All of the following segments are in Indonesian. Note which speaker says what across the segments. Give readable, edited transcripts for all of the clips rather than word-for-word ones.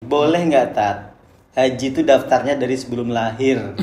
Speaker 1: boleh nggak Tat? Haji itu daftarnya dari sebelum lahir.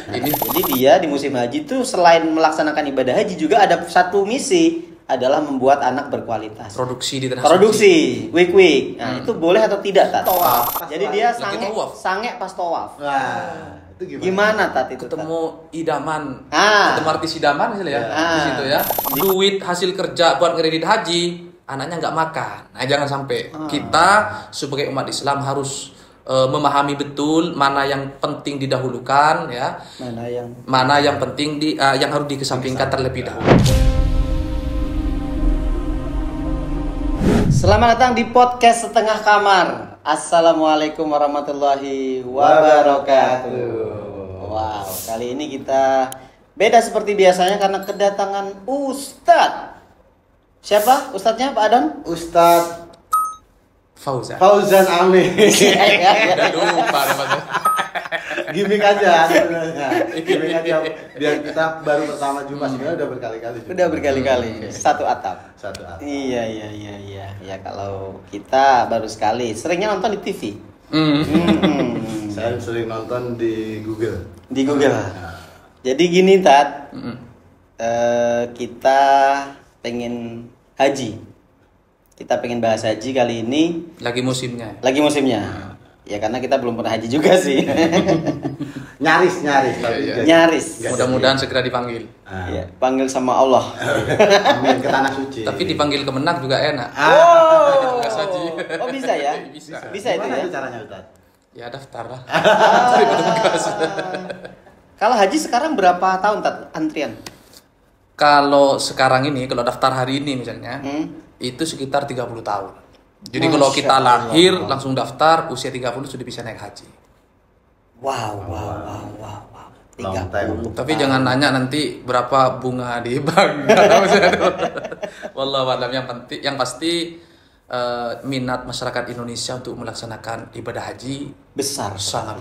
Speaker 1: Jadi dia di musim haji itu selain melaksanakan ibadah haji juga ada satu misi adalah membuat anak berkualitas.
Speaker 2: Produksi di tanah
Speaker 1: Produksi, wik. Nah, itu boleh atau tidak Tat?
Speaker 3: Tawaf.
Speaker 1: Jadi dia
Speaker 2: Lagi tawaf.
Speaker 1: sange pas tawaf.
Speaker 3: Wah, itu
Speaker 1: Gimana Tat itu?
Speaker 2: ketemu idaman,
Speaker 1: Ah.
Speaker 2: ketemu artis idaman misalnya ya, di situ ya. Duit hasil kerja buat kredit haji, anaknya nggak makan. Nah, jangan sampai kita sebagai umat Islam harus memahami betul mana yang penting didahulukan ya, mana yang penting yang harus dikesampingkan terlebih dahulu.
Speaker 1: Selamat datang di podcast Setengah Kamar. Assalamualaikum warahmatullahi wabarakatuh. Wow, kali ini kita beda seperti biasanya karena kedatangan Ustadz. Siapa? Ustadznya Pak Adon?
Speaker 3: Ustadz
Speaker 2: Fauzan
Speaker 3: Amin.
Speaker 2: udah lupa namanya.
Speaker 3: Gimik aja sebenarnya. Gimik aja biar kita baru pertama jumpa sebenarnya udah berkali-kali.
Speaker 1: Udah berkali-kali. Satu atap. Iya. Ya kalau kita baru sekali. Seringnya nonton di TV.
Speaker 3: Saya sering nonton di Google.
Speaker 1: Di Google. Jadi gini Tat. Kita pengen haji. Kita pengen bahas haji kali ini.
Speaker 2: Lagi musimnya.
Speaker 1: Ya karena kita belum pernah haji juga sih.
Speaker 3: Nyaris.
Speaker 1: Nyaris.
Speaker 2: Mudah-mudahan segera dipanggil.
Speaker 1: Ya, panggil sama Allah.
Speaker 3: Amin ke tanah suci.
Speaker 2: Tapi dipanggil Kemenak juga enak.
Speaker 1: Oh,
Speaker 2: Tugas haji.
Speaker 1: oh bisa ya? Bisa itu
Speaker 3: Gimana
Speaker 1: ya?
Speaker 3: itu caranya Ustaz?
Speaker 2: Ya daftar lah.
Speaker 1: Kalau haji sekarang berapa tahun Tat antrian?
Speaker 2: Kalau sekarang ini, kalau daftar hari ini misalnya, itu sekitar 30 tahun. Jadi kalau kita lahir langsung daftar, usia 30 sudah bisa naik haji.
Speaker 1: Wow.
Speaker 3: Long time.
Speaker 2: Tapi jangan nanya nanti berapa bunga di bank. Wallahu a'lam. Yang pasti minat masyarakat Indonesia untuk melaksanakan ibadah haji
Speaker 1: Besar.
Speaker 2: sangat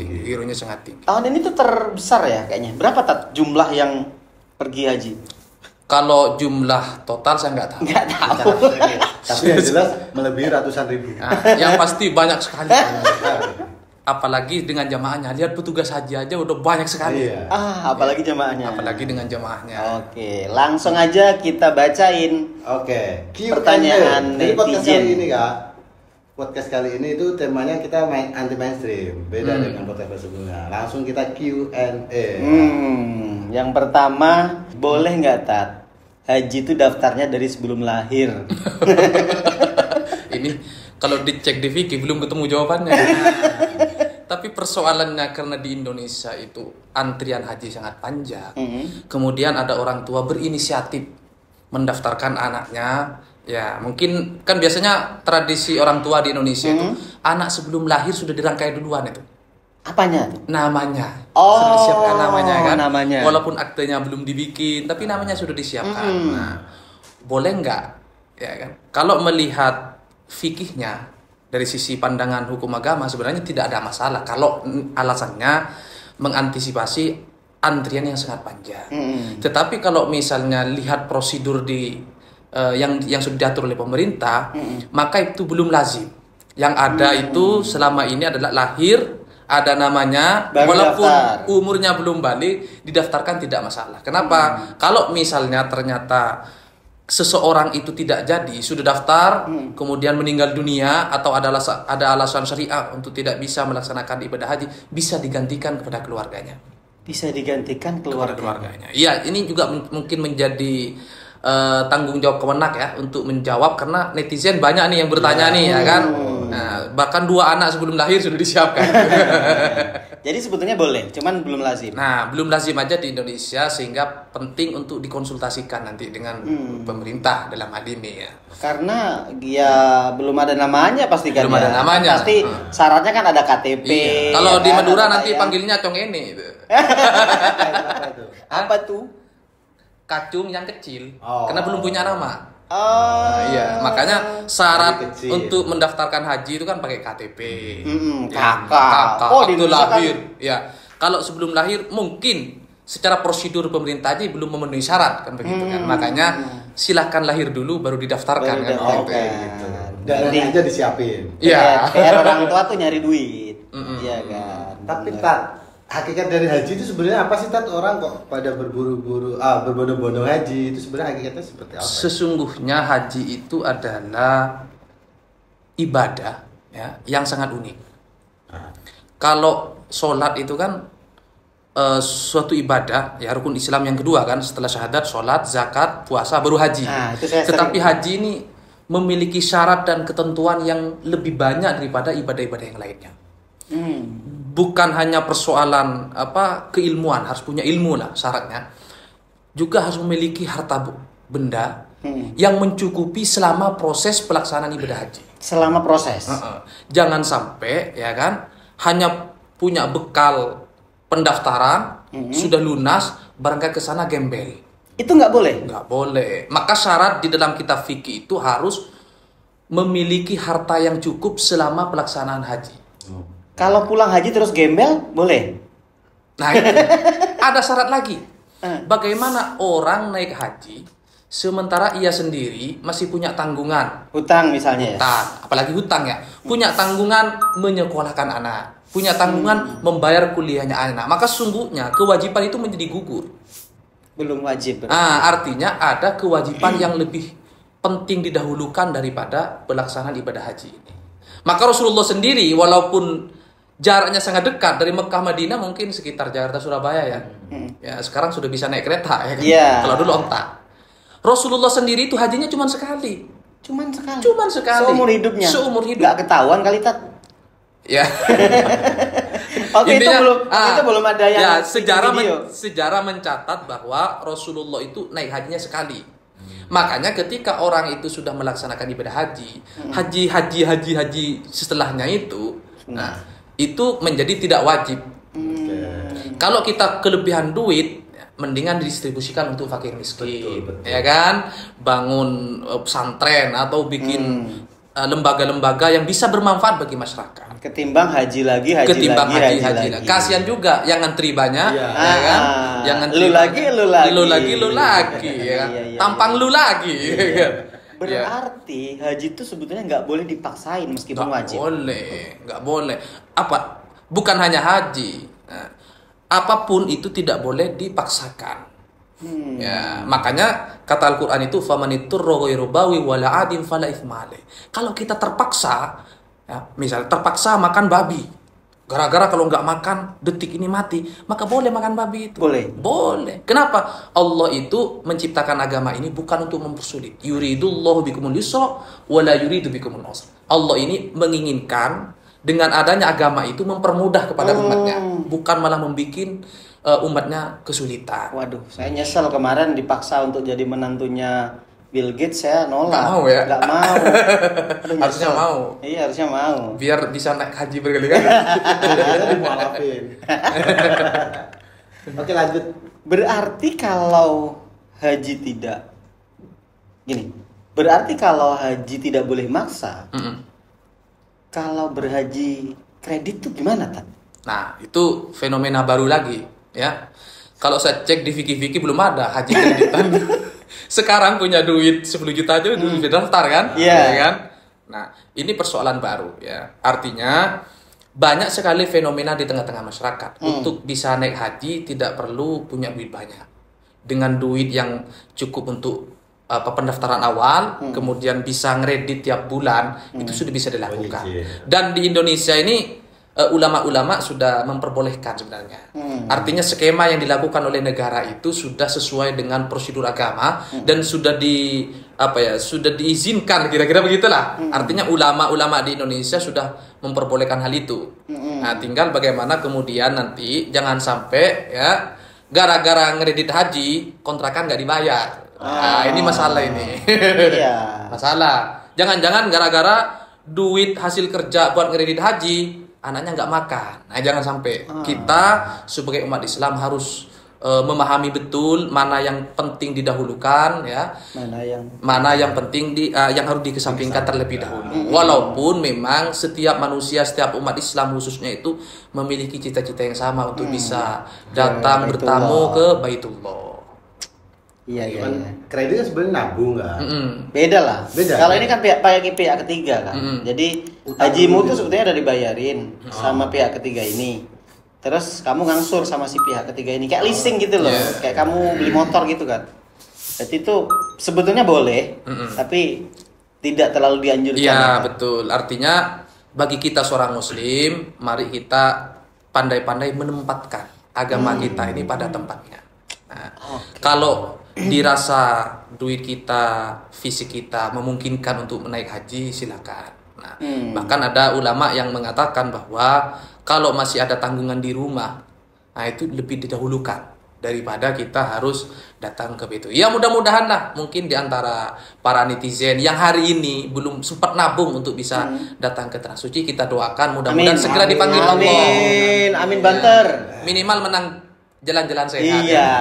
Speaker 2: tinggi. Gironya sangat tinggi.
Speaker 1: Tahun ini tuh terbesar ya kayaknya. Berapa Tat jumlah yang pergi haji?
Speaker 2: Kalau jumlah total saya nggak tahu.
Speaker 1: Nggak tahu.
Speaker 3: Tapi yang jelas melebihi ratusan ribu.
Speaker 2: Nah, yang pasti banyak sekali. Apalagi dengan jamaahnya. Lihat petugas haji aja udah banyak sekali.
Speaker 3: Iya.
Speaker 1: Apalagi jamaahnya.
Speaker 2: Apalagi dengan jamaahnya.
Speaker 1: Oke, langsung aja kita bacain.
Speaker 3: Oke.
Speaker 1: Pertanyaan
Speaker 3: Jadi podcast
Speaker 1: netizen.
Speaker 3: kali ini Kak. Podcast kali ini itu temanya kita anti mainstream. Beda dengan podcast sebelumnya. Langsung kita Q&A.
Speaker 1: Yang pertama, boleh nggak Tat? Haji itu daftarnya dari sebelum lahir.
Speaker 2: Ini kalau dicek di Viki belum ketemu jawabannya. Tapi persoalannya karena di Indonesia itu antrian haji sangat panjang. Kemudian ada orang tua berinisiatif mendaftarkan anaknya. Ya mungkin kan biasanya tradisi orang tua di Indonesia itu anak sebelum lahir sudah dirangkai duluan itu.
Speaker 1: Apanya?
Speaker 2: Namanya.
Speaker 1: Oh,
Speaker 2: sudah disiapkan namanya kan.
Speaker 1: Namanya.
Speaker 2: Walaupun aktenya belum dibikin, tapi namanya sudah disiapkan. Nah, boleh nggak? Ya kan. Kalau melihat fikihnya dari sisi pandangan hukum agama sebenarnya tidak ada masalah kalau alasannya mengantisipasi antrian yang sangat panjang. Tetapi kalau misalnya lihat prosedur di yang sudah diatur oleh pemerintah, maka itu belum lazim. Yang ada itu selama ini adalah lahir, ada namanya,
Speaker 1: baru
Speaker 2: walaupun
Speaker 1: daftar.
Speaker 2: umurnya belum balik, didaftarkan tidak masalah. Kenapa? Kalau misalnya ternyata seseorang itu tidak jadi, sudah daftar, kemudian meninggal dunia atau ada alasan syariah untuk tidak bisa melaksanakan ibadah haji, bisa digantikan kepada keluarganya.
Speaker 1: Bisa digantikan
Speaker 2: keluarganya. Iya, ini juga mungkin menjadi tanggung jawab Kemenak ya untuk menjawab karena netizen banyak nih yang bertanya nih ya kan. Nah, bahkan 2 anak sebelum lahir sudah disiapkan.
Speaker 1: Jadi sebetulnya boleh, cuman belum lazim.
Speaker 2: Nah, belum lazim aja di Indonesia sehingga penting untuk dikonsultasikan nanti dengan pemerintah dalam hal ini ya.
Speaker 1: Karena ya belum ada namanya pasti kan.
Speaker 2: Belum ada namanya.
Speaker 1: Pasti syaratnya kan ada KTP.
Speaker 2: Iya. Kalau
Speaker 1: ya
Speaker 2: di
Speaker 1: kan,
Speaker 2: Madura
Speaker 1: ada
Speaker 2: nanti
Speaker 1: yang...
Speaker 2: panggilnya cong ini.
Speaker 1: Apa tuh?
Speaker 2: Kacung yang kecil.
Speaker 3: Oh.
Speaker 2: Karena belum punya nama.
Speaker 1: Oh.
Speaker 2: Iya, makanya syarat
Speaker 3: kecil.
Speaker 2: untuk mendaftarkan haji itu kan pakai KTP.
Speaker 1: Kakak.
Speaker 2: Oh,
Speaker 1: di
Speaker 2: waktu
Speaker 1: Indonesia
Speaker 2: lahir. Ya. Kalau sebelum lahir mungkin secara prosedur pemerintah aja belum memenuhi syarat kan begitu kan. Makanya silakan lahir dulu baru didaftarkan kan.
Speaker 1: Oke.
Speaker 2: Gitu.
Speaker 3: Dananya aja disiapin.
Speaker 2: Iya.
Speaker 1: PR orang tua tuh nyari duit. Iya kan.
Speaker 3: Tapi hakikat dari haji itu sebenarnya apa sih Tat? Orang kok pada berbondong-bondong haji itu sebenarnya hakikatnya seperti apa?
Speaker 2: Sesungguhnya haji itu adalah ibadah ya yang sangat unik. Kalau sholat itu kan suatu ibadah ya, rukun Islam yang kedua kan, setelah syahadat, sholat, zakat, puasa, baru haji.
Speaker 1: Itu saya
Speaker 2: Tetapi
Speaker 1: sering.
Speaker 2: haji ini memiliki syarat dan ketentuan yang lebih banyak daripada ibadah-ibadah yang lainnya. Bukan hanya persoalan keilmuan, harus punya ilmu lah syaratnya, juga harus memiliki harta benda yang mencukupi selama proses pelaksanaan ibadah haji.
Speaker 1: Selama proses.
Speaker 2: Jangan sampai ya kan hanya punya bekal pendaftaran sudah lunas, berangkat ke sana gembel.
Speaker 1: Itu nggak boleh.
Speaker 2: Nggak boleh. Maka syarat di dalam kitab fikih itu harus memiliki harta yang cukup selama pelaksanaan haji.
Speaker 1: Kalau pulang haji terus gembel, boleh?
Speaker 2: Nah itu ada syarat lagi. Bagaimana orang naik haji sementara ia sendiri masih punya tanggungan,
Speaker 1: Hutang misalnya ya.
Speaker 2: hutang, apalagi hutang ya, punya tanggungan menyekolahkan anak, punya tanggungan membayar kuliahnya anak, maka sungguhnya kewajiban itu menjadi gugur.
Speaker 1: Belum wajib.
Speaker 2: Artinya ada kewajiban yang lebih penting didahulukan daripada pelaksanaan ibadah haji ini. Maka Rasulullah sendiri walaupun jaraknya sangat dekat dari Mekah Madinah, mungkin sekitar Jakarta Surabaya ya. Ya sekarang sudah bisa naik kereta ya kan.
Speaker 1: Iya.
Speaker 2: Kalau dulu onta. Rasulullah sendiri itu hajinya cuma sekali.
Speaker 1: Cuman sekali. Seumur hidupnya.
Speaker 2: Seumur hidup.
Speaker 1: Nggak ketahuan kali Tat.
Speaker 2: Ya.
Speaker 1: Oke,
Speaker 2: Intinya,
Speaker 1: itu belum ada yang
Speaker 2: ya,
Speaker 1: video.
Speaker 2: sejarah mencatat bahwa Rasulullah itu naik hajinya sekali. Makanya ketika orang itu sudah melaksanakan ibadah haji setelahnya itu, nah itu menjadi tidak wajib. Kalau kita kelebihan duit, mendingan didistribusikan untuk fakir miskin,
Speaker 3: Betul.
Speaker 2: ya kan? Bangun pesantren atau bikin lembaga-lembaga yang bisa bermanfaat bagi masyarakat.
Speaker 1: Ketimbang haji lagi.
Speaker 2: Kasihan juga yang ngantri banyak,
Speaker 3: Iya.
Speaker 2: ya kan? Yang ngantri
Speaker 1: Lu lagi.
Speaker 2: lu lagi, ya kan?
Speaker 1: Iya.
Speaker 2: Tampang lu lagi, ya kan?
Speaker 1: Berarti haji itu sebetulnya nggak boleh dipaksain meskipun wajib.
Speaker 2: Nggak boleh. Apa? Bukan hanya haji. Nah, apapun itu tidak boleh dipaksakan. Ya, makanya kata Al-Qur'an itu famaniturra ghairu bawi wala adin fala itsma alaih. Kalau kita terpaksa, ya, misalnya terpaksa makan babi. Gara-gara kalau nggak makan detik ini mati, maka boleh makan babi itu. Boleh. Kenapa? Allah itu menciptakan agama ini bukan untuk mempersulit. Yuridullahu bikumul yusra wala yuridu bikumul usra. Allah ini menginginkan dengan adanya agama itu mempermudah kepada umatnya, bukan malah membikin umatnya kesulitan.
Speaker 1: Waduh, saya nyesel kemarin dipaksa untuk jadi menantunya Bill Gates, saya nolak.
Speaker 2: Nggak mau ya?
Speaker 1: Nggak mau. Aduh,
Speaker 2: Harusnya
Speaker 1: nyesel.
Speaker 2: mau.
Speaker 1: Iya, harusnya mau.
Speaker 2: Biar bisa naik haji berkali-kali.
Speaker 3: Kita dimualafin. Oke, lanjut.
Speaker 1: Berarti kalau haji tidak boleh maksa, kalau berhaji kredit tuh gimana, Tan?
Speaker 2: Nah, itu fenomena baru lagi, ya. Kalau saya cek di Viki belum ada haji kreditan. Sekarang punya duit 10 juta aja udah daftar kan?
Speaker 1: Iya.
Speaker 2: Ya kan? Nah, ini persoalan baru ya. Artinya banyak sekali fenomena di tengah-tengah masyarakat. Untuk bisa naik haji tidak perlu punya duit banyak. Dengan duit yang cukup untuk pendaftaran awal, kemudian bisa ngeredit tiap bulan, itu sudah bisa dilakukan. Dan di Indonesia ini ulama-ulama sudah memperbolehkan sebenarnya. Artinya skema yang dilakukan oleh negara itu sudah sesuai dengan prosedur agama dan sudah sudah diizinkan, kira-kira begitulah. Artinya ulama-ulama di Indonesia sudah memperbolehkan hal itu. Nah, tinggal bagaimana kemudian nanti jangan sampai ya gara-gara ngredit haji kontrakan nggak dibayar. Nah, ini masalah ini.
Speaker 1: Iya.
Speaker 2: Masalah. Jangan-jangan gara-gara duit hasil kerja buat ngredit haji anaknya nggak makan. Nah, jangan sampai. Kita sebagai umat Islam harus memahami betul mana yang penting didahulukan, ya. Mana yang penting yang harus dikesampingkan terlebih dahulu. Walaupun memang setiap manusia, setiap umat Islam khususnya itu memiliki cita-cita yang sama untuk bisa datang bertamu ke Baitullah.
Speaker 1: Iya, iya,
Speaker 3: Cuman
Speaker 1: iya.
Speaker 3: kredit kan sebenarnya nabung kan.
Speaker 1: Beda lah.
Speaker 3: Beda,
Speaker 1: Kalau
Speaker 3: kan?
Speaker 1: ini kan pakai pihak ketiga kan. Jadi
Speaker 3: Utang
Speaker 1: hajimu
Speaker 3: dulu.
Speaker 1: tuh sebetulnya udah dibayarin sama pihak ketiga ini. Terus kamu ngangsur sama si pihak ketiga ini kayak leasing gitu loh.
Speaker 2: Iya.
Speaker 1: Kayak kamu beli motor gitu kan. Jadi itu sebetulnya boleh, tapi tidak terlalu dianjurkan.
Speaker 2: Iya,
Speaker 1: ya, Kak?
Speaker 2: betul. Artinya bagi kita seorang muslim, mari kita pandai-pandai menempatkan agama kita ini pada tempatnya. Nah, kalau dirasa duit kita, fisik kita memungkinkan untuk menaik haji, silakan. Nah, bahkan ada ulama yang mengatakan bahwa kalau masih ada tanggungan di rumah, nah itu lebih didahulukan daripada kita harus datang ke Baitul. Ya mudah-mudahan lah mungkin di antara para netizen yang hari ini belum sempat nabung untuk bisa datang ke Tanah Suci, kita doakan mudah-mudahan segera dipanggil Allah.
Speaker 1: Amin. Amin Banter.
Speaker 2: Minimal menang jalan-jalan sehat,
Speaker 1: Iya.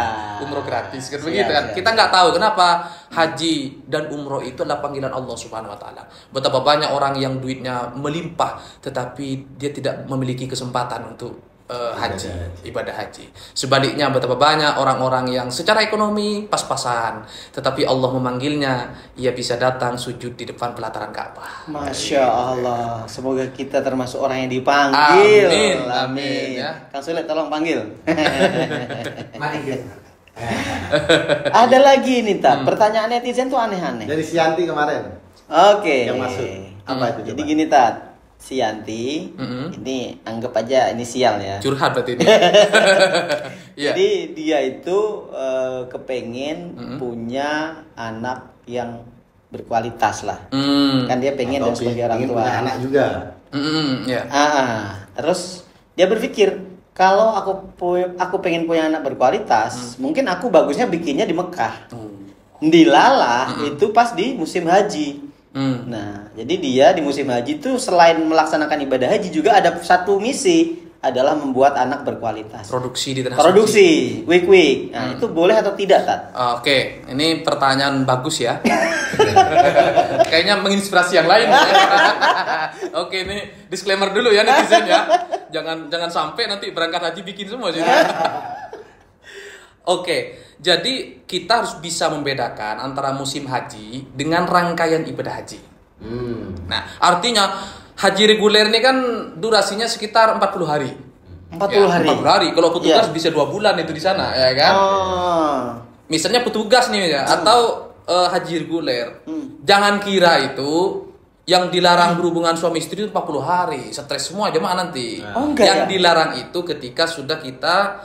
Speaker 2: umroh gratis kan
Speaker 1: Siap,
Speaker 2: begitu kan.
Speaker 1: siap.
Speaker 2: Kita nggak tahu kenapa haji dan umroh itu adalah panggilan Allah Subhanahu wa taala. Betapa banyak orang yang duitnya melimpah tetapi dia tidak memiliki kesempatan untuk haji, ibadah haji. Sebaliknya betapa banyak orang-orang yang secara ekonomi pas-pasan tetapi Allah memanggilnya, ia bisa datang sujud di depan pelataran Ka'bah.
Speaker 1: Masya Allah. Semoga kita termasuk orang yang dipanggil.
Speaker 2: Amin, amin, ya.
Speaker 1: Kang Sulit tolong panggil.
Speaker 3: Mari kita.
Speaker 1: Ada lagi nih tak. Pertanyaan netizen tuh aneh-aneh.
Speaker 3: Dari Sianti kemarin
Speaker 1: Oke.
Speaker 3: yang masuk. Apa itu?
Speaker 1: Jadi
Speaker 3: coba?
Speaker 1: gini Tat, si Yanti, ini anggap aja inisial ya.
Speaker 2: Curhat berarti ini. Iya.
Speaker 1: Jadi dia itu kepengen punya anak yang berkualitas lah. Kan dia pengen
Speaker 3: Atau
Speaker 1: dan sebagai orang
Speaker 3: ingin
Speaker 1: tua.
Speaker 3: punya anak juga.
Speaker 2: Ya.
Speaker 1: Terus dia berpikir kalau aku pengen punya anak berkualitas, mungkin aku bagusnya bikinnya di Mekah. Dilalah itu pas di musim haji. Nah, jadi dia di musim haji itu selain melaksanakan ibadah haji juga ada satu misi adalah membuat anak berkualitas.
Speaker 2: Produksi di Tanah
Speaker 1: Produksi,
Speaker 2: Suci.
Speaker 1: wik. Nah, itu boleh atau tidak, Tat?
Speaker 2: Oke, ini pertanyaan bagus ya. Kayaknya menginspirasi yang lain. Oke, ini disclaimer dulu ya netizen ya. Jangan sampai nanti berangkat haji bikin semua sih. Oke, jadi kita harus bisa membedakan antara musim haji dengan rangkaian ibadah haji. Nah, artinya haji reguler ini kan durasinya sekitar 40 hari.
Speaker 1: 40 hari.
Speaker 2: 40 hari. Kalau petugas
Speaker 1: Iya.
Speaker 2: bisa 2 bulan itu di sana, ya kan? Misalnya petugas nih ya, atau haji reguler. Jangan kira itu yang dilarang berhubungan suami istri itu 40 hari, stres semua jemaah nanti.
Speaker 1: Oh, enggak
Speaker 2: Yang
Speaker 1: ya?
Speaker 2: dilarang itu ketika sudah kita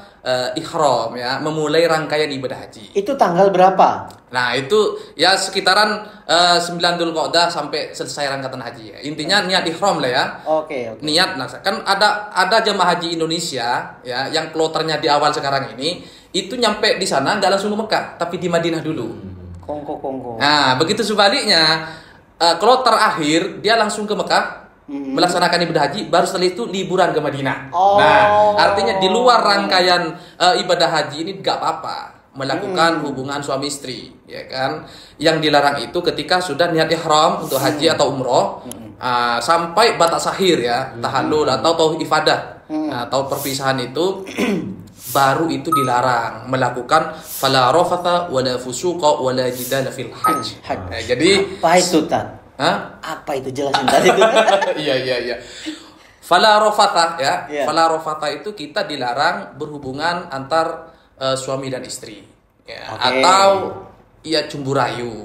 Speaker 2: ihram ya, memulai rangkaian ibadah haji.
Speaker 1: Itu tanggal berapa?
Speaker 2: Nah, itu ya sekitaran 9 Dzulqa'dah sampai selesai rangkaian haji ya. Intinya niat ihram lah ya.
Speaker 1: Oke.
Speaker 2: Niat, nah kan ada jemaah haji Indonesia ya yang kloternya di awal sekarang ini itu nyampe di sana nggak langsung ke Mekah tapi di Madinah dulu.
Speaker 1: Kongko.
Speaker 2: Nah begitu sebaliknya kloter akhir dia langsung ke Mekah melaksanakan ibadah haji, baru setelah itu liburan ke Madinah.
Speaker 1: Oh.
Speaker 2: Nah artinya di luar rangkaian ibadah haji ini nggak apa-apa melakukan hubungan suami istri, ya kan? Yang dilarang itu ketika sudah niat ihram untuk haji atau umroh sampai batas akhir ya, tahallul atau tauhid ifadah atau perpisahan itu baru itu dilarang melakukan fala rafatha wala fusuqa wala jidala fil hajj. Jadi
Speaker 1: Apa itu, Tat?
Speaker 2: Hah?
Speaker 1: Apa itu jelasin tadi itu?
Speaker 2: Iya. Fala rafatha ya.
Speaker 1: Iya.
Speaker 2: Fala rafatha itu kita dilarang berhubungan antar suami dan istri. Ya,
Speaker 1: Oke.
Speaker 2: atau ya cemburayu.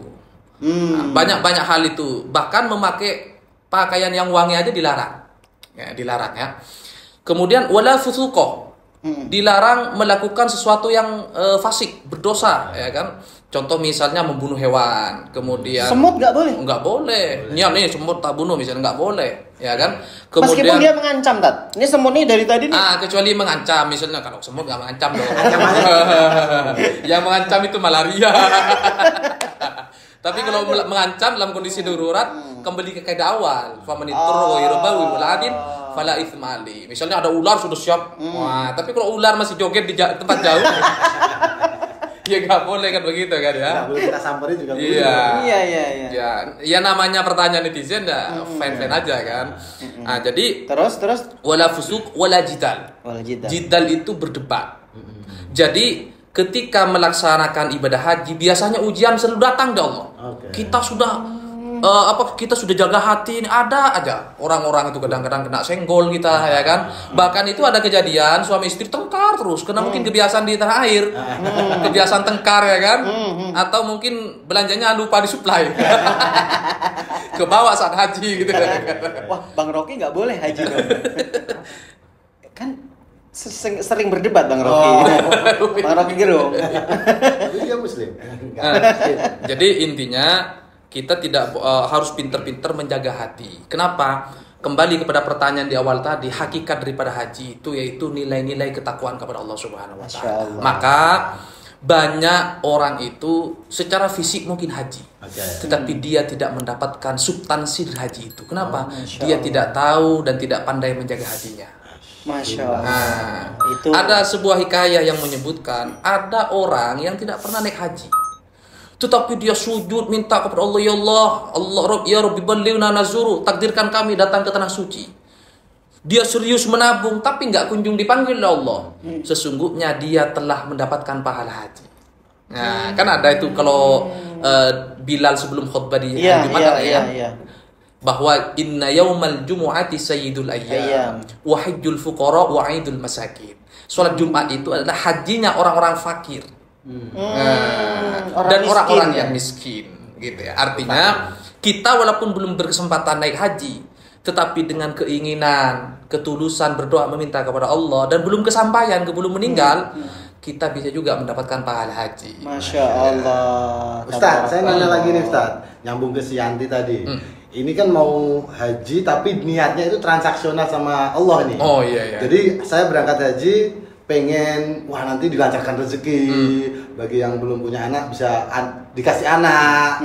Speaker 2: Nah, banyak hal itu. Bahkan memakai pakaian yang wangi aja dilarang. Ya, dilarang ya. Kemudian wala fusuqa. Dilarang melakukan sesuatu yang fasik, berdosa, ya kan? Contoh misalnya membunuh hewan, kemudian
Speaker 1: Semut nggak boleh?
Speaker 2: nggak boleh. Niat nih semut tak bunuh misalnya nggak boleh, ya kan?
Speaker 1: Meskipun dia mengancam, Tat. Ini semut nih dari tadi nih.
Speaker 2: kecuali mengancam, misalnya kalau semut nggak mengancam dong. Yang mengancam itu malaria. Tapi kalau mengancam dalam kondisi darurat, kembali ke kaidah awal. Famanitru ghairu baghin wala adin fala itsma ali. Misalnya ada ular sudah siap. Wah, tapi kalau ular masih joget di tempat jauh, ya nggak boleh kan begitu kan ya.
Speaker 3: Nggak boleh kita samperin juga.
Speaker 2: Iya.
Speaker 1: Iya.
Speaker 2: Ya namanya pertanyaan netizen dah fan-fan aja kan. Nah, jadi
Speaker 1: Terus
Speaker 2: wala fusuk wala jidal.
Speaker 1: wala jidal.
Speaker 2: Jidal itu berdebat. Jadi ketika melaksanakan ibadah haji biasanya ujian selalu datang dari Allah. Kita sudah kita sudah jaga hati, ada aja orang-orang itu kadang-kadang kena senggol kita, ya kan. Bahkan itu ada kejadian suami istri tengkar terus karena mungkin kebiasaan di tanah air, kebiasaan tengkar, ya kan, atau mungkin belanjanya lupa disuplai ke bawah saat haji gitu.
Speaker 1: Wah, Bang Rocky nggak boleh haji dong. Kan sering berdebat Bang Rocky. Bang Rocky Gerung.
Speaker 3: Tapi dia muslim.
Speaker 2: Jadi intinya kita tidak harus pinter-pinter menjaga hati. Kenapa? Kembali kepada pertanyaan di awal tadi, hakikat daripada haji itu yaitu nilai-nilai ketakwaan kepada Allah Subhanahu wa taala. Maka banyak orang itu secara fisik mungkin haji, tetapi dia tidak mendapatkan substansi dari haji itu. Kenapa? Dia tidak tahu dan tidak pandai menjaga hatinya.
Speaker 1: Masya Allah.
Speaker 2: Nah,
Speaker 1: itu
Speaker 2: ada sebuah hikayah yang menyebutkan ada orang yang tidak pernah naik haji. Tetapi dia sujud minta kepada Allah, ya Allah, ya Rabbi ballighna nazuru, takdirkan kami datang ke tanah suci. Dia serius menabung tapi nggak kunjung dipanggil oleh Allah. Sesungguhnya dia telah mendapatkan pahala haji. Nah, kan ada itu kalau Bilal sebelum khutbah di hari Jumat bahwa inna yaumal jumu'ati sayyidul ayyam wa hajjul fuqara wa aidul masakin. Salat Jumat itu adalah hajinya orang-orang fakir. Dan orang-orang yang miskin gitu ya. Artinya kita walaupun belum berkesempatan naik haji, tetapi dengan keinginan, ketulusan berdoa meminta kepada Allah dan belum kesampaian, belum meninggal, kita bisa juga mendapatkan pahala haji.
Speaker 1: Masya Allah.
Speaker 3: Ustaz, saya nanya lagi nih Ustaz, nyambung ke si Yanti tadi. Ini kan mau haji tapi niatnya itu transaksional sama Allah nih.
Speaker 2: Oh iya.
Speaker 3: Jadi saya berangkat haji pengen nanti dilancarkan rezeki, bagi yang belum punya anak bisa dikasih anak.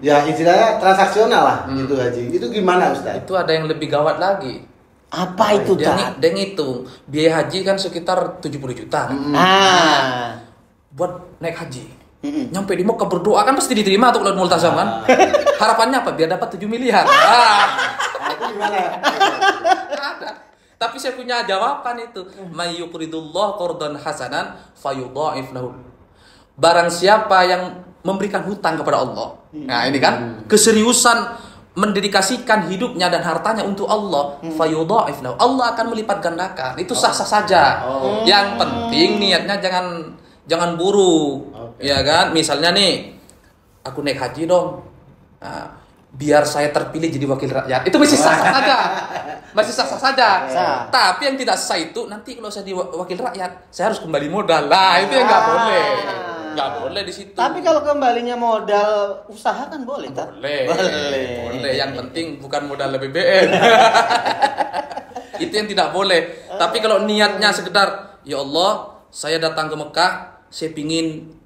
Speaker 3: Ya istilahnya transaksional lah gitu haji. Itu gimana Ustaz?
Speaker 2: Itu ada yang lebih gawat lagi.
Speaker 1: Apa itu
Speaker 2: dia ngitung biaya haji kan sekitar 70 juta kan? Buat naik haji. Nyampe di Mekah berdoa kan pasti diterima tuh kalau multazam kan. Harapannya apa? Biar dapat 7 miliar.
Speaker 3: Itu gimana?
Speaker 2: Ada. Tapi saya punya jawaban itu. May yuqridullah qardan hasanan fayudha'if lahu. Barang siapa yang memberikan hutang kepada Allah. Nah, ini kan keseriusan mendedikasikan hidupnya dan hartanya untuk Allah, fayudha'if lahu. Allah akan melipat gandakan. Itu sah-sah saja. Yang penting niatnya jangan buruk. Ya kan? Misalnya nih, aku naik haji dong. Nah, biar saya terpilih jadi wakil rakyat. Itu masih sah-sah saja. Masih sah-sah saja. Tapi yang tidak sah itu nanti kalau saya di wakil rakyat, saya harus kembali modal. Lah, itu yang nggak boleh. Nggak boleh di situ.
Speaker 1: Tapi kalau kembalinya modal usaha kan boleh,
Speaker 2: Boleh. Yang penting bukan modal BBM. Itu yang tidak boleh. Tapi kalau niatnya sekedar, ya Allah, saya datang ke Mekah, saya pingin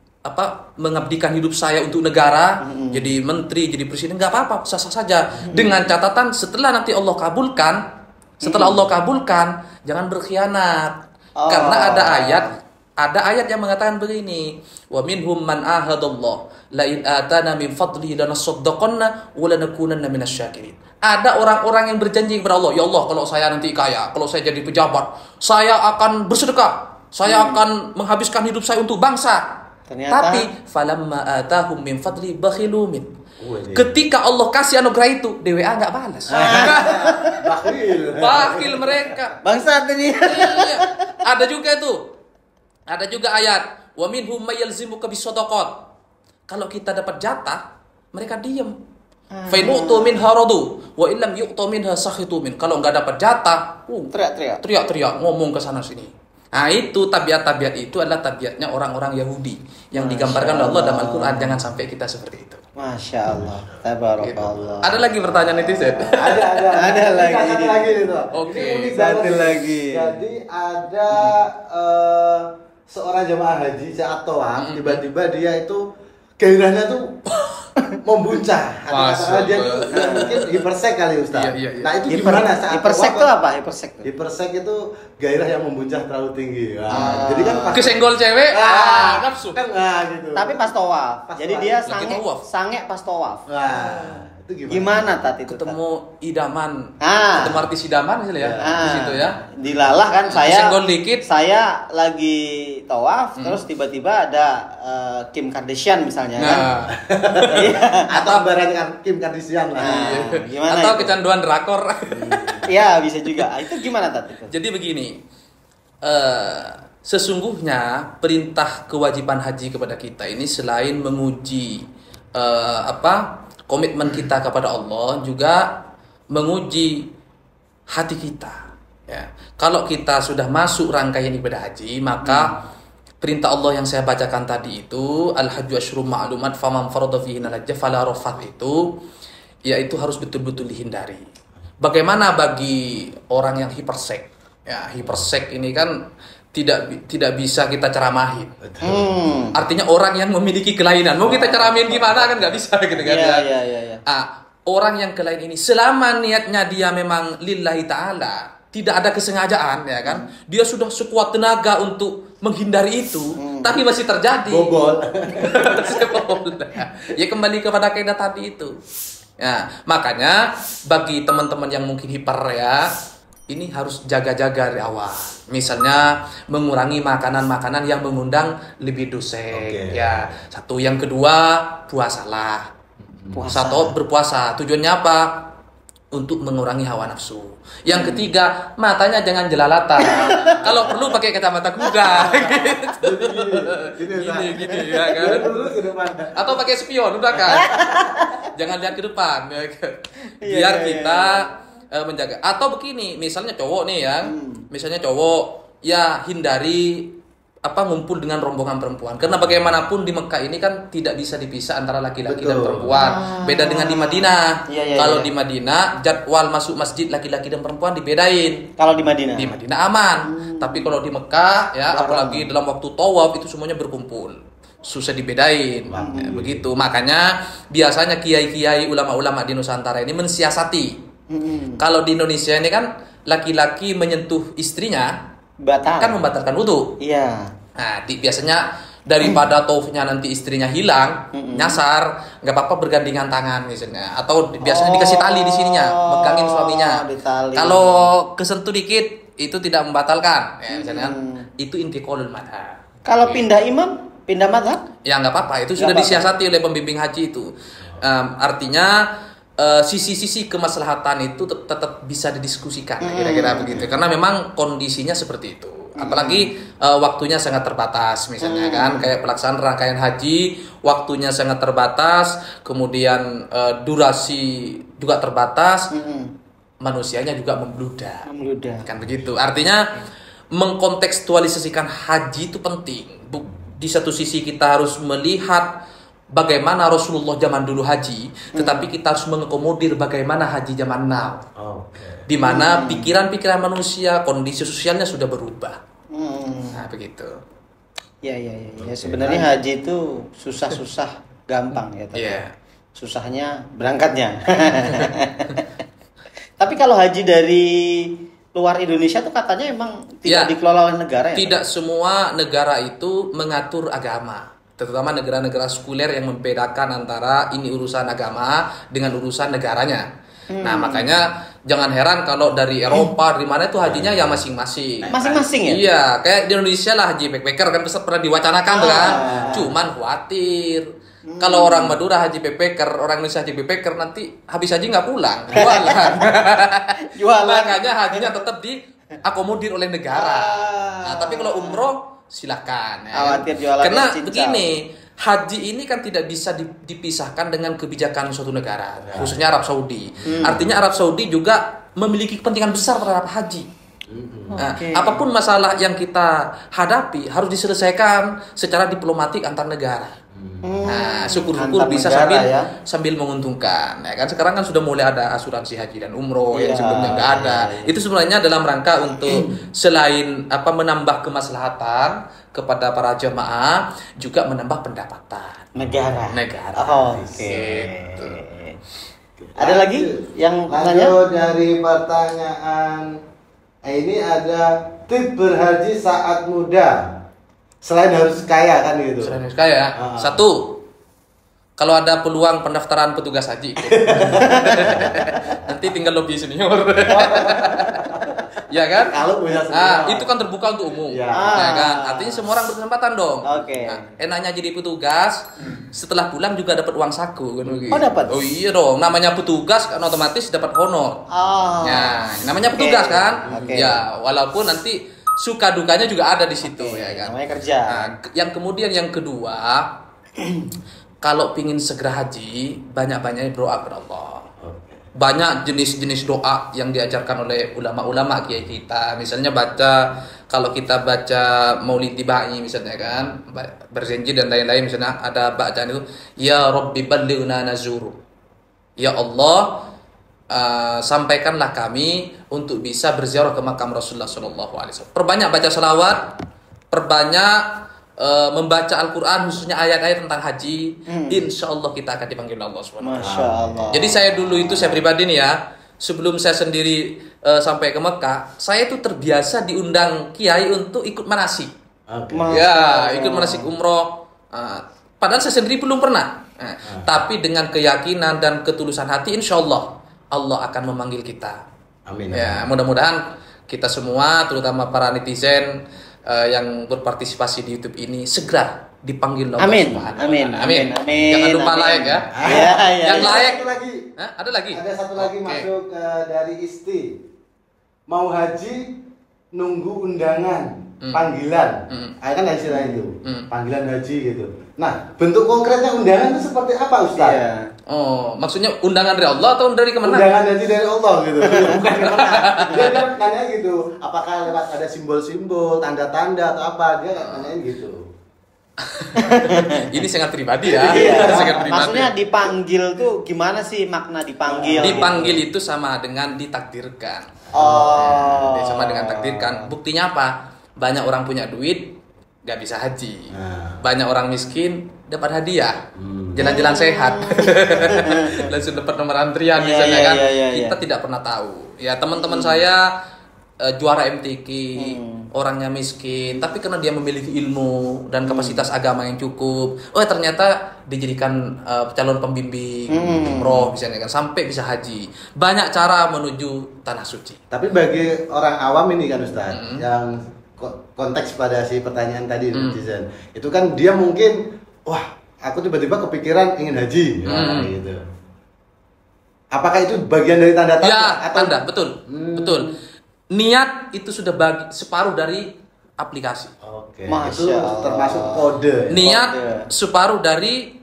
Speaker 2: mengabdikan hidup saya untuk negara, jadi menteri, jadi presiden, nggak apa-apa, sah-sah saja. Dengan catatan setelah nanti Allah kabulkan, jangan berkhianat. Karena ada ayat yang mengatakan begini, wa minhum man ahadallah la in atana min fadlihi lanasaddaqanna wa lanakunanna minasyakirin. Ada orang-orang yang berjanji kepada Allah, ya Allah, kalau saya nanti kaya, kalau saya jadi pejabat, saya akan bersedekah, saya akan menghabiskan hidup saya untuk bangsa.
Speaker 1: Ternyata,
Speaker 2: tapi falamma atahum min fadli bakhilu min. Ketika Allah kasih anugerah itu, DWA nggak balas. Bakhil mereka.
Speaker 1: Bangsat ini.
Speaker 2: Iya. Ada juga ayat, wa minhum may yalzimuka bisadaqat. Kalau kita dapat jatah, mereka diam. Fa in utu minha radu wa illam yu'tu minha sakhitu min. Kalau nggak dapat jatah, teriak-teriak ngomong ke sana sini. Nah, itu tabiat-tabiat itu adalah tabiatnya orang-orang Yahudi yang digambarkan oleh Allah dalam Al-Qur'an. Jangan sampai kita seperti itu.
Speaker 1: Masya Allah. Tabarakallah.
Speaker 2: Ada lagi pertanyaan netizen?
Speaker 1: Ada lagi.
Speaker 3: Satu lagi itu.
Speaker 2: Oke.
Speaker 1: Satu lagi.
Speaker 3: Jadi ada seorang jemaah haji saat tawaf, tiba-tiba dia itu gairahnya tuh membuncah. Karena dia tuh mungkin hipersek kali Ustaz.
Speaker 2: Iya.
Speaker 3: Nah, itu gimana saat
Speaker 1: hipersek itu apa?
Speaker 3: Hipersek itu gairah yang membuncah terlalu tinggi. Jadi kan pas
Speaker 2: Kesenggol cewek, nafsu.
Speaker 3: kan gitu.
Speaker 1: Tapi pas tawaf. Jadi dia
Speaker 2: Lagi tawaf.
Speaker 1: sange pas tawaf.
Speaker 3: itu
Speaker 1: Gimana Tat itu?
Speaker 2: ketemu idaman,
Speaker 1: Ah.
Speaker 2: ketemu artis idaman misalnya ya, di situ ya.
Speaker 1: Dilalah kan
Speaker 2: Senggol dikit.
Speaker 1: saya lagi tawaf terus tiba-tiba ada Kim Kardashian misalnya kan.
Speaker 2: Nah,
Speaker 3: Atau barang Kim Kardashian lah.
Speaker 1: Nah, gimana
Speaker 2: atau
Speaker 1: itu?
Speaker 2: kecanduan drakor.
Speaker 1: Iya, bisa juga. Itu gimana Tat itu?
Speaker 2: Jadi begini, sesungguhnya perintah kewajiban haji kepada kita ini selain menguji komitmen kita kepada Allah, juga menguji hati kita. Ya. Kalau kita sudah masuk rangkaian ibadah haji, maka perintah Allah yang saya bacakan tadi itu, al-hajju asyhurun ma'lumat faman farada fihinal hajja fala rafath, itu yaitu harus betul-betul dihindari. Bagaimana bagi orang yang hipersek? Ya, hipersek ini kan tidak bisa kita ceramahin. Artinya orang yang memiliki kelainan. Mau kita ceramahin gimana kan nggak bisa gitu kan.
Speaker 1: Iya.
Speaker 2: Orang yang kelain ini selama niatnya dia memang lillahi ta'ala, tidak ada kesengajaan ya kan. Dia sudah sekuat tenaga untuk menghindari itu, tapi masih terjadi.
Speaker 3: Bobol.
Speaker 2: Ya kembali kepada kaidah tadi itu. Ya, makanya bagi teman-teman yang mungkin hiper ya, ini harus jaga-jaga dari awal. Misalnya mengurangi makanan-makanan yang mengundang libido seks. Ya, satu. Yang kedua, puasalah. Satu, berpuasa. Tujuannya apa? Untuk mengurangi hawa nafsu. Yang ketiga, matanya jangan jelalatan. Kalau perlu pakai kacamata kuda. Gini ya kan. Atau pakai spion udah kan. Jangan lihat ke depan ya kan. Biar kita menjaga. Atau begini, misalnya cowok nih ya, misalnya cowok ya hindari ngumpul dengan rombongan perempuan, karena bagaimanapun di Mekah ini kan tidak bisa dipisah antara laki-laki dan perempuan. Beda dengan di Madinah. Kalau di Madinah jadwal masuk masjid laki-laki dan perempuan dibedain.
Speaker 1: Kalau di Madinah
Speaker 2: aman. Tapi kalau di Mekah ya, apalagi dalam waktu tawaf itu semuanya berkumpul, susah dibedain. Begitu. Makanya biasanya kiai-kiai, ulama-ulama di Nusantara ini mensiasati. Kalau di Indonesia ini kan laki-laki menyentuh istrinya kan membatalkan wudu.
Speaker 1: Iya.
Speaker 2: Nah, biasanya daripada tawafnya nanti istrinya hilang, nyasar, nggak apa-apa bergandengan tangan misalnya, atau biasanya dikasih tali di sininya, megangin suaminya. Kalau kesentuh dikit itu tidak membatalkan, ya, misalnya itu inti qaulul madhab.
Speaker 1: Kalau pindah imam, pindah madhab?
Speaker 2: Ya nggak apa-apa, itu sudah disiasati oleh pembimbing haji itu. Artinya sisi-sisi kemaslahatan itu tetap bisa didiskusikan, kira-kira begitu. Karena memang kondisinya seperti itu. Apalagi waktunya sangat terbatas, misalnya kan, kayak pelaksanaan rangkaian haji, waktunya sangat terbatas, kemudian durasi juga terbatas, manusianya juga membludak. Kan begitu. Artinya mengkontekstualisasikan haji itu penting. Di satu sisi kita harus melihat bagaimana Rasulullah zaman dulu haji, tetapi kita harus mengakomodir bagaimana haji zaman now. Di mana pikiran-pikiran manusia, kondisi sosialnya sudah berubah. Nah, begitu.
Speaker 1: Ya. Sebenarnya haji itu susah-susah gampang ya, tapi susahnya berangkatnya. Tapi kalau haji dari luar Indonesia tuh katanya emang tidak dikelola oleh negara ya?
Speaker 2: Tidak semua negara itu mengatur agama. Terutama negara-negara sekuler yang membedakan antara ini urusan agama dengan urusan negaranya. Nah, makanya jangan heran kalau dari Eropa, dari mana itu hajinya ya masing-masing.
Speaker 1: Masing-masing ya?
Speaker 2: Iya, kayak di Indonesia lah haji backpacker kan pernah diwacanakan kan. Cuman khawatir kalau orang Madura haji backpacker, orang Indonesia haji backpacker, nanti habis haji nggak pulang, jualan. Makanya hajinya tetap diakomodir oleh negara. Nah, tapi kalau umroh silakan ya.
Speaker 1: Khawatir jualan.
Speaker 2: Karena begini, haji ini kan tidak bisa dipisahkan dengan kebijakan suatu negara, khususnya Arab Saudi. Artinya Arab Saudi juga memiliki kepentingan besar terhadap haji. Nah, apapun masalah yang kita hadapi harus diselesaikan secara diplomatik antar negara. Nah, syukur-syukur bisa sambil menguntungkan. Ya kan sekarang kan sudah mulai ada asuransi haji dan umroh yang sebelumnya nggak ada. Itu sebenarnya dalam rangka untuk selain menambah kemaslahatan kepada para jemaah, juga menambah pendapatan negara.
Speaker 1: Gitu. Ada lagi yang
Speaker 3: lanjut dari pertanyaan. Ini ada tips berhaji saat muda. Selain harus kaya kan gitu.
Speaker 2: Selain harus kaya, satu, kalau ada peluang pendaftaran petugas haji ikut. Nanti tinggal lebih senior. Ya kan?
Speaker 3: Kalau punya senior.
Speaker 2: Itu kan terbuka untuk umum.
Speaker 3: Ya.
Speaker 2: Ya kan? Artinya semua orang berkesempatan dong.
Speaker 1: Oke.
Speaker 2: Nah, enaknya jadi petugas, setelah pulang juga dapat uang saku kan begitu.
Speaker 1: Oh, dapat?
Speaker 2: Oh iya dong, namanya petugas kan otomatis dapat honor.
Speaker 1: Oh.
Speaker 2: Ya, namanya petugas kan.
Speaker 1: Oke.
Speaker 2: Ya, walaupun nanti suka dukanya juga ada di situ ya kan.
Speaker 1: Namanya kerja.
Speaker 2: Nah, yang kemudian yang kedua, kalau pingin segera haji, banyak-banyak berdoa kepada Allah. Banyak jenis-jenis doa yang diajarkan oleh ulama-ulama kiai kita. Misalnya kalau kita baca Maulid Tibai misalnya kan, berjanji dan lain-lain, misalnya ada bacaan itu, Ya Rabbi ballighna nazuru. Ya Allah, sampaikanlah kami untuk bisa berziarah ke makam Rasulullah SAW. Perbanyak baca salawat, perbanyak membaca Al-Quran, khususnya ayat-ayat tentang haji. Insya Allah kita akan dipanggil Allah SWT.
Speaker 1: Masya Allah.
Speaker 2: Jadi saya pribadi nih ya, sebelum saya sendiri sampai ke Mekah, saya tuh terbiasa diundang kiai untuk ikut manasik. Ya, ikut manasik umroh. Padahal saya sendiri belum pernah. Tapi dengan keyakinan dan ketulusan hati, insya Allah Allah akan memanggil kita.
Speaker 3: Amin.
Speaker 2: Ya, mudah-mudahan kita semua, terutama para netizen yang berpartisipasi di YouTube ini, segera dipanggil Allah
Speaker 1: Amin.
Speaker 2: Subhanahu wa
Speaker 1: Amin.
Speaker 2: Ta'ala.
Speaker 1: Amin. Amin.
Speaker 2: Jangan lupa
Speaker 1: Amin.
Speaker 2: like ya.
Speaker 1: Iya, iya.
Speaker 2: Yang
Speaker 1: iya.
Speaker 2: like.
Speaker 3: Satu lagi.
Speaker 2: Hah? Ada lagi?
Speaker 3: Ada satu lagi
Speaker 2: Oke.
Speaker 3: masuk dari Isti. Mau haji nunggu undangan, panggilan. Kan istilah itu. Panggilan haji gitu. Nah, bentuk konkretnya undangan itu seperti apa, Ustaz?
Speaker 1: Iya.
Speaker 2: Oh, maksudnya undangan dari Allah atau dari kemana?
Speaker 3: Undangan haji dari Allah gitu. Bukan kemana. Dia nanya gitu, apakah lewat ada simbol-simbol, tanda-tanda atau apa? Dia nanyain gitu.
Speaker 2: Ini sangat pribadi ya.
Speaker 1: Iya.
Speaker 2: Sangat pribadi.
Speaker 1: Maksudnya dipanggil tuh gimana sih makna dipanggil?
Speaker 2: Dipanggil itu sama dengan ditakdirkan.
Speaker 1: Oh.
Speaker 2: Sama dengan takdirkan. Buktinya apa? Banyak orang punya duit gak bisa haji. Banyak orang miskin dapat hadiah. Jalan-jalan sehat. Langsung dapat nomor antrian
Speaker 1: Iya,
Speaker 2: misalnya
Speaker 1: iya,
Speaker 2: kan.
Speaker 1: iya, iya,
Speaker 2: Kita tidak pernah tahu. Ya, teman-teman saya juara MTQ, orangnya miskin, tapi karena dia memiliki ilmu dan kapasitas agama yang cukup, ternyata dijadikan calon pembimbing umroh misalnya kan, sampai bisa haji. Banyak cara menuju tanah suci.
Speaker 3: Tapi bagi orang awam ini kan Ustaz, yang konteks pada si pertanyaan tadi netizen, itu kan dia mungkin, wah aku tiba-tiba kepikiran ingin haji, gitu. Apakah itu bagian dari tanda-tanda?
Speaker 2: Ya, tanda, betul, betul. Niat itu sudah separuh dari aplikasi.
Speaker 3: Oke.
Speaker 1: Masya
Speaker 3: Itu
Speaker 1: Allah.
Speaker 3: termasuk kode.
Speaker 2: Niat
Speaker 1: Kode.
Speaker 2: separuh dari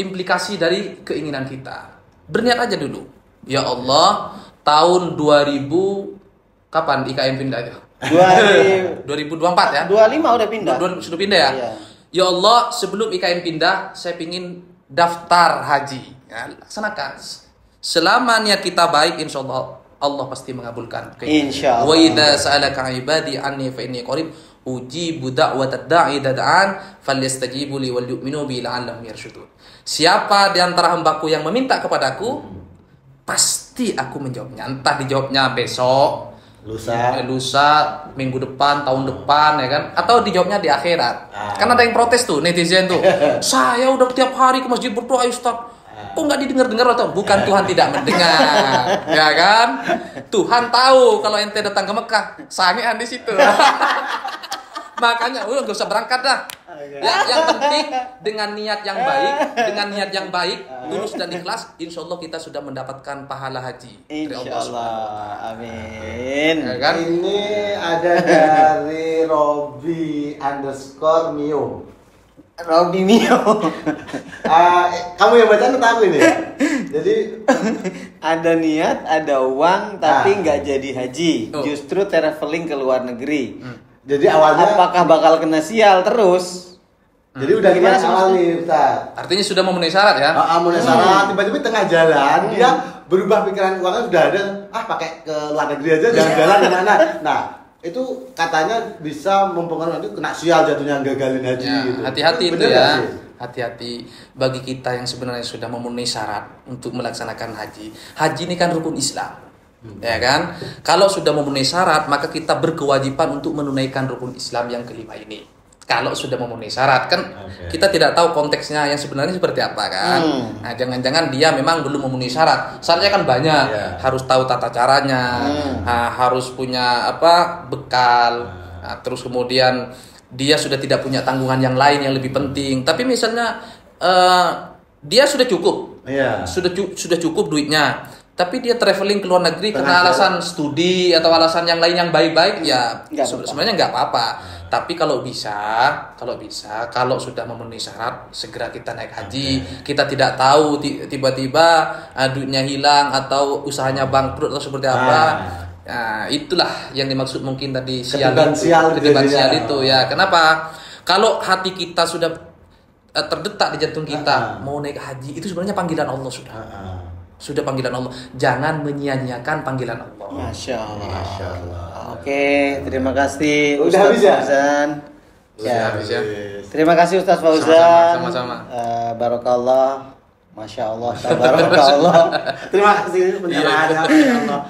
Speaker 2: implikasi dari keinginan kita. Berniat aja dulu. Ya Allah, tahun 2000 kapan IKN pindah itu? 2024 ya?
Speaker 1: 25 udah pindah.
Speaker 2: Sudah pindah ya?
Speaker 1: Iya.
Speaker 2: Ya Allah, sebelum IKN pindah, saya pingin daftar haji. Ya, laksanakan. Selama niat kita baik, insya Allah Allah pasti mengabulkan.
Speaker 1: Insya Allah.
Speaker 2: Wa idza sa'alaka ibadi anni fa inni qarib ujibu da'watad da'i dad'an falyastajibu li wal yu'minu bi la'allahum yarshudun. Siapa di antara hambaku yang meminta kepadaku, pasti aku menjawabnya. Entah dijawabnya besok, lusa, minggu depan, tahun depan ya kan, atau dijawabnya di akhirat. Kan ada yang protes tuh netizen tuh. Saya udah tiap hari ke masjid berdoa, Ustaz. Kok nggak didengar-dengar atau bukan Tuhan tidak mendengar, ya kan? Tuhan tahu kalau ente datang ke Mekah, sangean di situ. Makanya, nggak usah berangkat dah. Ya, yang penting dengan niat yang baik, tulus dan ikhlas, insya Allah kita sudah mendapatkan pahala haji dari
Speaker 1: Insya
Speaker 2: Allah.
Speaker 1: Allah. Amin.
Speaker 2: Ya kan?
Speaker 3: Ini ada dari Robi_Mio.
Speaker 1: Robi Mio.
Speaker 3: Kamu yang baca atau aku ini? Jadi
Speaker 1: Ada niat, ada uang, tapi nggak jadi haji.
Speaker 2: Oh.
Speaker 1: Justru traveling ke luar negeri.
Speaker 3: jadi awalnya
Speaker 1: Apakah bakal kena sial terus?
Speaker 3: jadi udah
Speaker 1: Gimana
Speaker 3: niat
Speaker 1: sih
Speaker 3: awal nih Ustaz.
Speaker 2: Artinya sudah memenuhi syarat ya?
Speaker 3: Mulai salah tiba-tiba tengah jalan dia berubah pikiran, uangnya sudah ada, pakai ke luar negeri aja, jalan-jalan kemana. Nah itu katanya bisa mempengaruhi, nanti kena sial jatuhnya, gagalin haji
Speaker 2: Ya,
Speaker 3: gitu.
Speaker 2: hati-hati itu
Speaker 3: Bener
Speaker 2: ya.
Speaker 3: nggak sih?
Speaker 2: Hati-hati bagi kita yang sebenarnya sudah memenuhi syarat untuk melaksanakan haji. Haji ini kan rukun Islam. Ya kan? Kalau sudah memenuhi syarat, maka kita berkewajiban untuk menunaikan rukun Islam yang kelima ini. kalau sudah memenuhi syarat kan. Kita tidak tahu konteksnya yang sebenarnya seperti apa kan. Nah, jangan-jangan dia memang belum memenuhi syarat. Syaratnya kan banyak. Harus tahu tata caranya, harus punya bekal. Nah, terus kemudian dia sudah tidak punya tanggungan yang lain yang lebih penting. Tapi misalnya dia sudah cukup. Sudah cukup duitnya. Tapi dia traveling ke luar negeri karena alasan studi atau alasan yang lain yang baik-baik, ya sebenarnya nggak apa-apa. Tapi kalau sudah memenuhi syarat, segera kita naik haji. Kita tidak tahu tiba-tiba duitnya hilang atau usahanya bangkrut atau seperti apa. Nah, itulah yang dimaksud mungkin tadi ketiban sial itu ya. Kenapa? Kalau hati kita sudah terdetak di jantung kita mau naik haji, itu sebenarnya panggilan Allah sudah panggilan Allah. Jangan menyia-nyiakan panggilan Allah.
Speaker 1: Masya Allah. Oke, terima kasih
Speaker 3: Udah
Speaker 1: Ustaz
Speaker 3: habis ya?
Speaker 1: Fauzan.
Speaker 2: Habis ya.
Speaker 1: Terima kasih Ustaz Fauzan.
Speaker 2: Sama-sama.
Speaker 1: Barokallah. Masya Allah, tabarakallah.
Speaker 3: Terima kasih pencerahannya.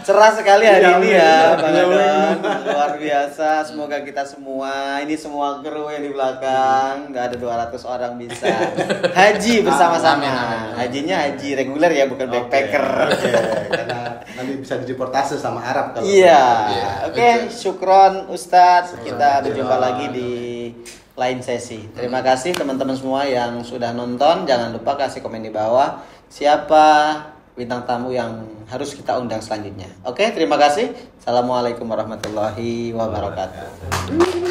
Speaker 1: Cerah sekali hari ini ya, Bang Adon. Luar biasa. Semoga kita semua, ini semua kru yang di belakang, nggak ada 200 orang bisa haji bersama-sama. Hajinya haji reguler ya, bukan backpacker.
Speaker 3: Karena nanti bisa dideportasi sama Arab kalau.
Speaker 1: Iya. Oke, syukron Ustadz. Kita berjumpa lagi di lain sesi. Terima kasih teman-teman semua yang sudah nonton. Jangan lupa kasih komen di bawah siapa bintang tamu yang harus kita undang selanjutnya. Oke, terima kasih. Assalamualaikum warahmatullahi wabarakatuh.